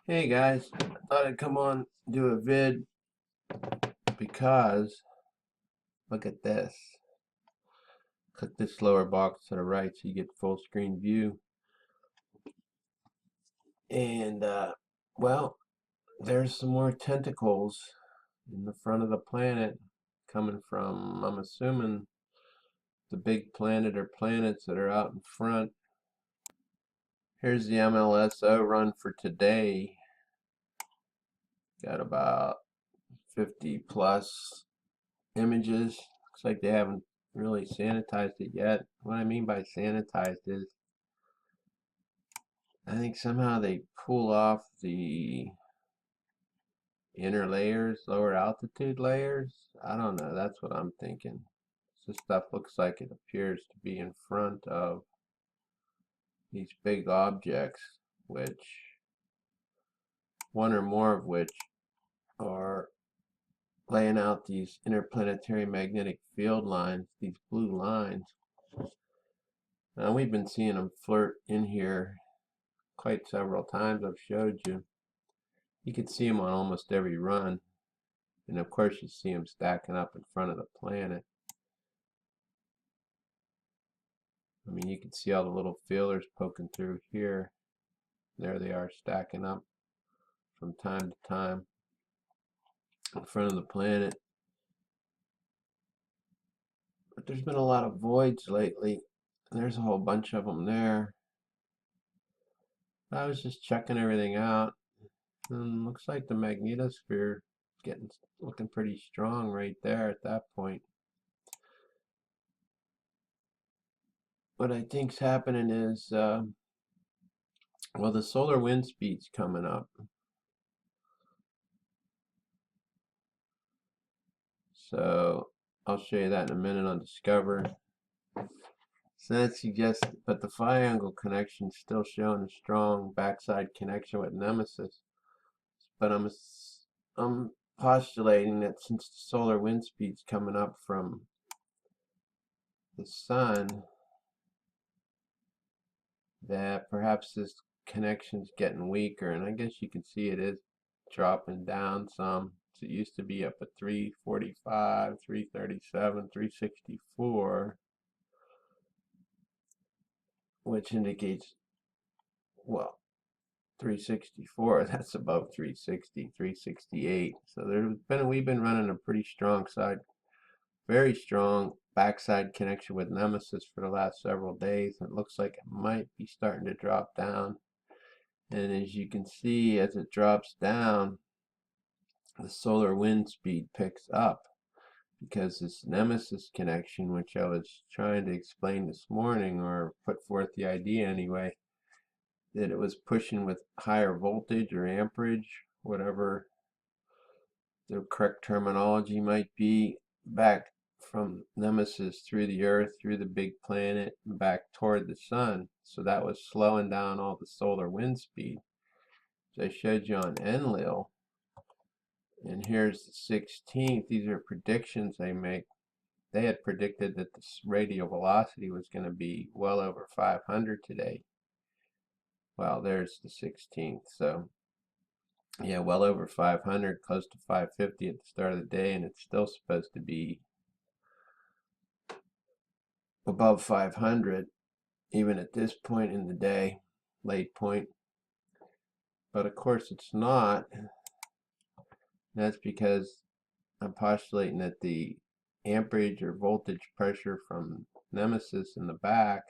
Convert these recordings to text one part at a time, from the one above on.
Hey guys, I thought I'd come on do a vid because look at this. Click this lower box to the right so you get full screen view. And well, there's some more tentacles in the front of the planet coming from, I'm assuming, the big planet or planets that are out in front. Here's the MLSO run for today. Got about 50 plus images. Looks like they haven't really sanitized it yet. What I mean by sanitized is I think somehow they pull off the inner layers, lower altitude layers. I don't know. That's what I'm thinking. This stuff looks like it appears to be in front of these big objects, which one or more of which are laying out these interplanetary magnetic field lines, these blue lines. Now we've been seeing them flirt in here quite several times. I've showed you. You can see them on almost every run. And of course you see them stacking up in front of the planet. I mean, you can see all the little feelers poking through here. There they are stacking up from time to time in front of the planet. But there's been a lot of voids lately. There's a whole bunch of them there. I was just checking everything out. And looks like the magnetosphere is looking pretty strong right there at that point. What I think's happening is, well, the solar wind speed's coming up. So I'll show you that in a minute on Discover. So that suggests, but the phi angle connection is still showing a strong backside connection with Nemesis. But I'm postulating that since the solar wind speed's coming up from the sun, that perhaps this connection's getting weaker. And I guess you can see it is dropping down some. So it used to be up at 345, 337, 364. Which indicates, well, 364, that's above 360, 368. So we've been running a pretty strong side, very strong backside connection with Nemesis for the last several days. It looks like it might be starting to drop down. And as you can see, as it drops down, the solar wind speed picks up because this Nemesis connection, which I was trying to explain this morning, or put forth the idea anyway, that it was pushing with higher voltage or amperage, whatever the correct terminology might be, back from Nemesis through the Earth, through the big planet, and back toward the sun. So that was slowing down all the solar wind speed. So I showed you on Enlil, and here's the 16th. These are predictions they make. They had predicted that the radial velocity was going to be well over 500 today. Well, there's the 16th. So yeah, well over 500, close to 550 at the start of the day, and it's still supposed to be above 500 even at this point in the day, late point. But of course it's not. That's because I'm postulating that the amperage or voltage pressure from Nemesis in the back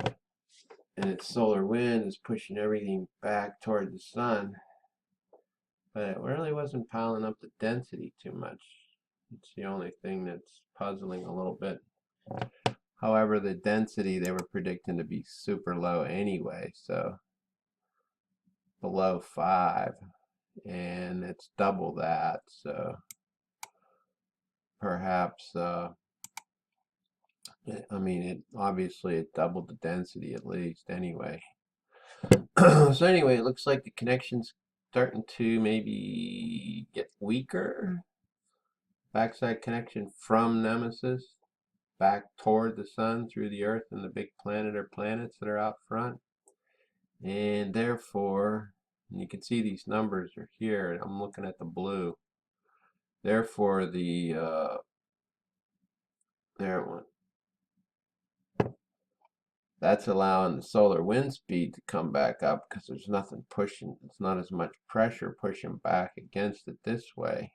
and its solar wind is pushing everything back toward the sun. But it really wasn't piling up the density too much. It's the only thing that's puzzling a little bit. However, the density they were predicting to be super low anyway, so below 5, and it's double that, so perhaps, I mean, obviously it doubled the density at least anyway. So anyway, it looks like the connection's starting to maybe get weaker. Backside connection from Nemesis back toward the sun through the Earth and the big planet or planets that are out front. And therefore, And you can see these numbers are here. I'm looking at the blue. Therefore, there it went. That's allowing the solar wind speed to come back up because there's nothing pushing. It's not as much pressure pushing back against it this way.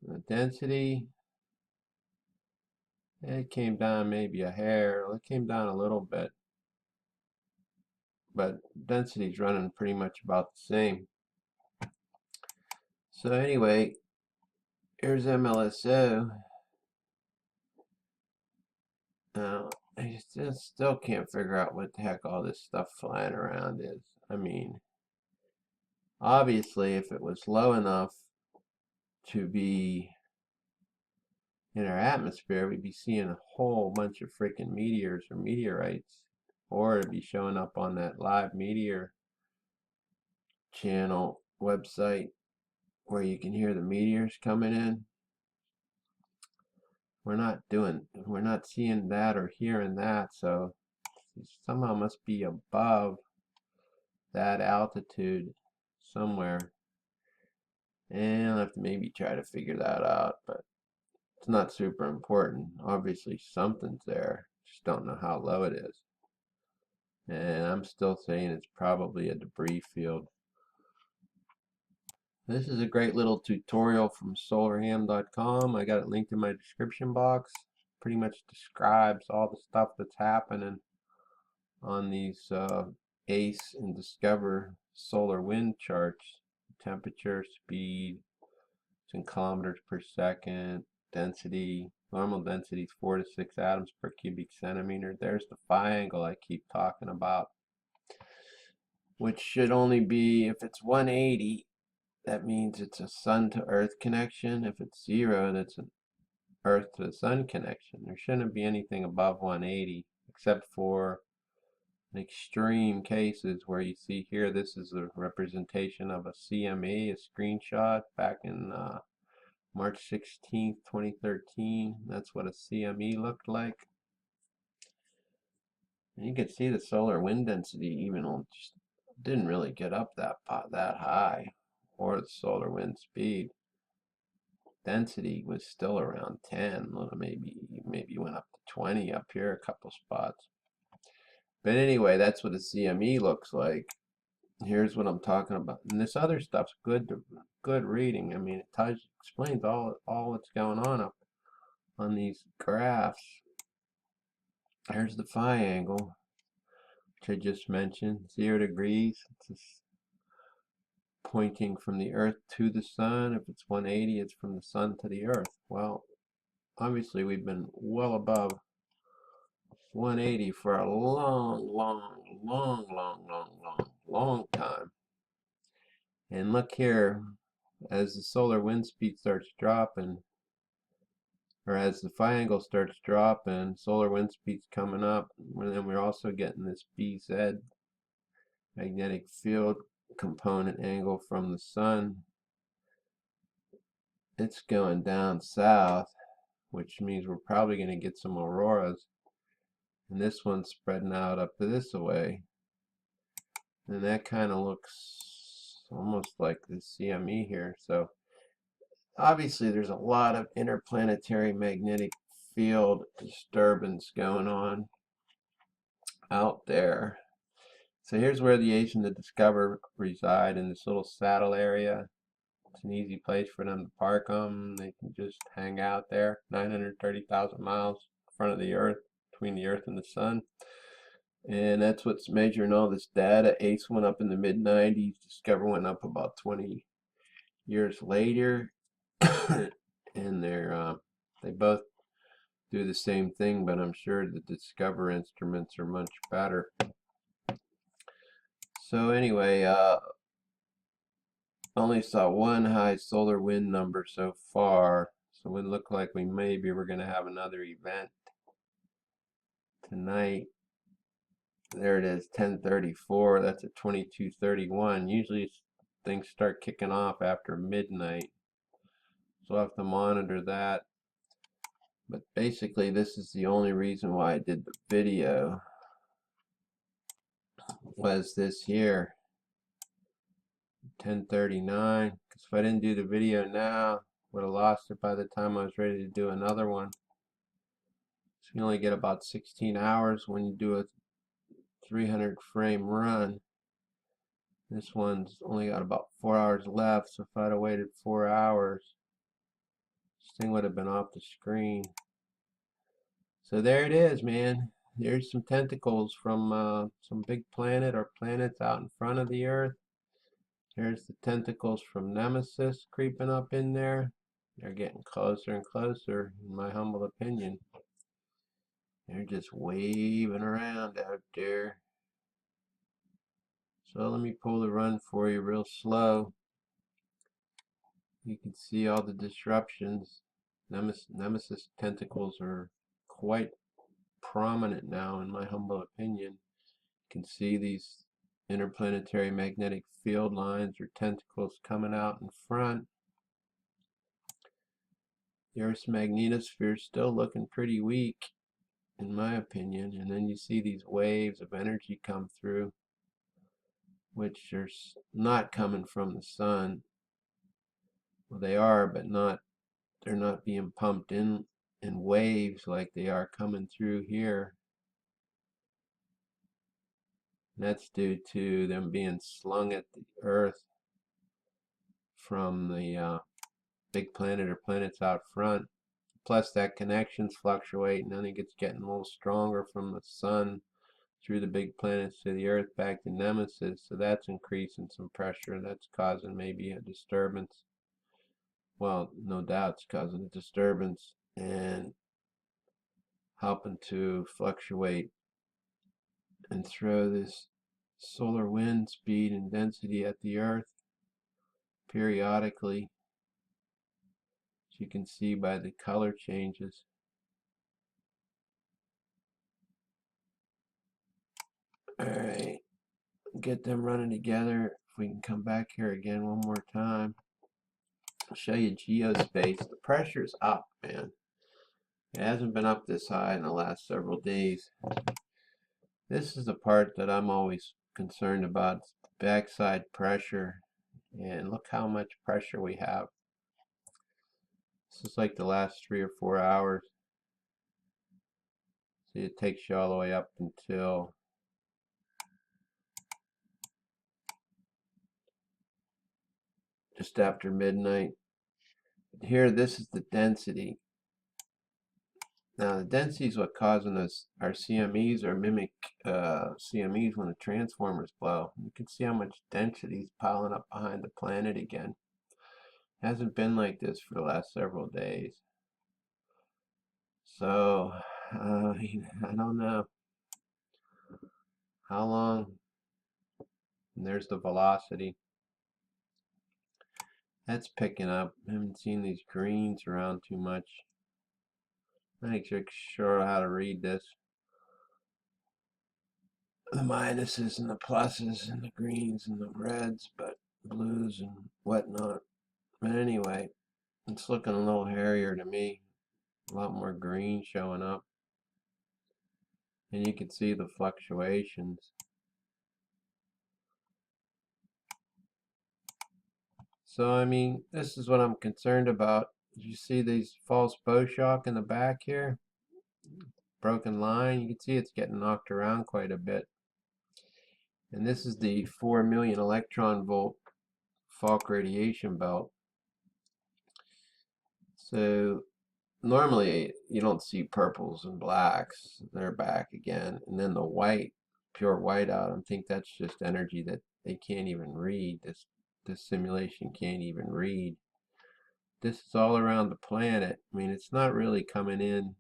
The density, it came down maybe a hair. It came down a little bit. But density is running pretty much about the same. So anyway, here's MLSO. Now, I still can't figure out what the heck all this stuff flying around is. I mean, obviously, if it was low enough to be in our atmosphere, we'd be seeing a whole bunch of freaking meteors or meteorites, or it'd be showing up on that live meteor channel website where you can hear the meteors coming in. We're not seeing that or hearing that, so it somehow must be above that altitude somewhere. And I'll have to maybe try to figure that out, but it's not super important. Obviously something's there, just don't know how low it is. And I'm still saying it's probably a debris field. This is a great little tutorial from solarham.com. I got it linked in my description box. Pretty much describes all the stuff that's happening on these ACE and Discover solar wind charts. Temperature, speed, it's in kilometers per second, density. Normal density is 4 to 6 atoms per cubic centimeter. There's the phi angle I keep talking about, which should only be, if it's 180, that means it's a sun to earth connection. If it's 0, that's an earth to the sun connection. There shouldn't be anything above 180, except for extreme cases where you see here, this is a representation of a CME, a screenshot back in March 16th, 2013. That's what a CME looked like. And you can see the solar wind density even just didn't really get up that high, or the solar wind speed. Density was still around 10, maybe went up to 20 up here a couple spots. But anyway, that's what a CME looks like. Here's what I'm talking about. And this other stuff's good reading. I mean, it explains all what's going on up on these graphs. Here's the phi angle, which I just mentioned, 0 degrees. It's just pointing from the Earth to the sun. If it's 180, it's from the sun to the Earth. Well, obviously we've been well above 180 for a long time. And look here, as the solar wind speed starts dropping, or as the phi angle starts dropping, solar wind speed's coming up, and then we're also getting this BZ magnetic field component angle from the sun. It's going down south, which means we're probably going to get some auroras. And this one's spreading out up this way. And that kind of looks almost like the CME here. So obviously there's a lot of interplanetary magnetic field disturbance going on out there. So here's where the ACE and the Discover reside, in this little saddle area. It's an easy place for them to park them. They can just hang out there. 930,000 miles in front of the Earth, between the Earth and the sun. And that's what's measuring all this data. ACE went up in the mid-90s. Discover went up about 20 years later. And they both do the same thing, but I'm sure the Discover instruments are much better. So anyway, only saw one high solar wind number so far, so it looked like we're going to have another event tonight. There it is, 10:34. That's at 22:31. Usually things start kicking off after midnight, so I'll have to monitor that. But basically, this is the only reason why I did the video, was this here. 10:39. Because if I didn't do the video now, would have lost it by the time I was ready to do another one. So you only get about 16 hours when you do a 300 frame run. This one's only got about 4 hours left, so if I'd have waited 4 hours, this thing would have been off the screen. So there it is, man. There's some tentacles from some big planet or planets out in front of the Earth. Here's the tentacles from Nemesis creeping up in there. They're getting closer and closer, in my humble opinion. They're just waving around out there. So let me pull the run for you real slow. You can see all the disruptions. Nemesis tentacles are quite prominent now, in my humble opinion. You can see these interplanetary magnetic field lines or tentacles coming out in front. The Earth's magnetosphere is still looking pretty weak, in my opinion. And then you see these waves of energy come through, which are not coming from the sun. Well, they are, but they're not being pumped in waves like they are coming through here. And that's due to them being slung at the Earth from the big planet or planets out front. Plus that connection's fluctuating. I think it's getting a little stronger from the sun through the big planets to the Earth back to Nemesis. So that's increasing some pressure. That's causing maybe a disturbance. Well, no doubt it's causing a disturbance and helping to fluctuate and throw this solar wind speed and density at the Earth periodically, as you can see by the color changes. Alright, get them running together. If we can come back here again one more time, I'll show you Geospace. The pressure's up, man. It hasn't been up this high in the last several days. This is the part that I'm always concerned about, the backside pressure. And look how much pressure we have. This is like the last 3 or 4 hours. See, it takes you all the way up until just after midnight. Here, this is the density. Now, the density is what causing our CMEs or mimic CMEs when the transformers blow. You can see how much density is piling up behind the planet again. It hasn't been like this for the last several days. So, I don't know how long. And there's the velocity. That's picking up. I haven't seen these greens around too much. I'm not sure how to read this. The minuses and the pluses and the greens and the reds, but blues and whatnot. But anyway, it's looking a little hairier to me. A lot more green showing up. And you can see the fluctuations. So, I mean, this is what I'm concerned about. Did you see these false bow shock in the back here? Broken line. You can see it's getting knocked around quite a bit. And this is the 4 million electron volt Falk radiation belt. So normally you don't see purples and blacks. They're back again. And then the white, pure whiteout, I think that's just energy that they can't even read. This simulation can't even read. This is all around the planet. I mean, it's not really coming in.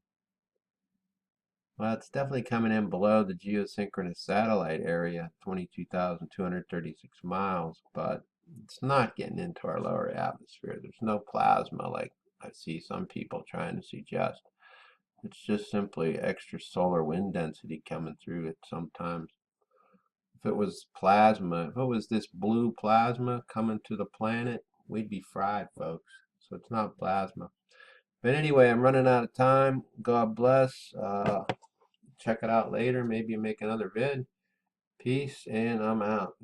Well, it's definitely coming in below the geosynchronous satellite area, 22,236 miles, but it's not getting into our lower atmosphere. There's no plasma like I see some people trying to suggest. It's just simply extra solar wind density coming through it sometimes. If it was plasma, if it was this blue plasma coming to the planet, we'd be fried, folks. So it's not plasma. But anyway, I'm running out of time. God bless. Check it out later. Maybe make another vid. Peace, and I'm out.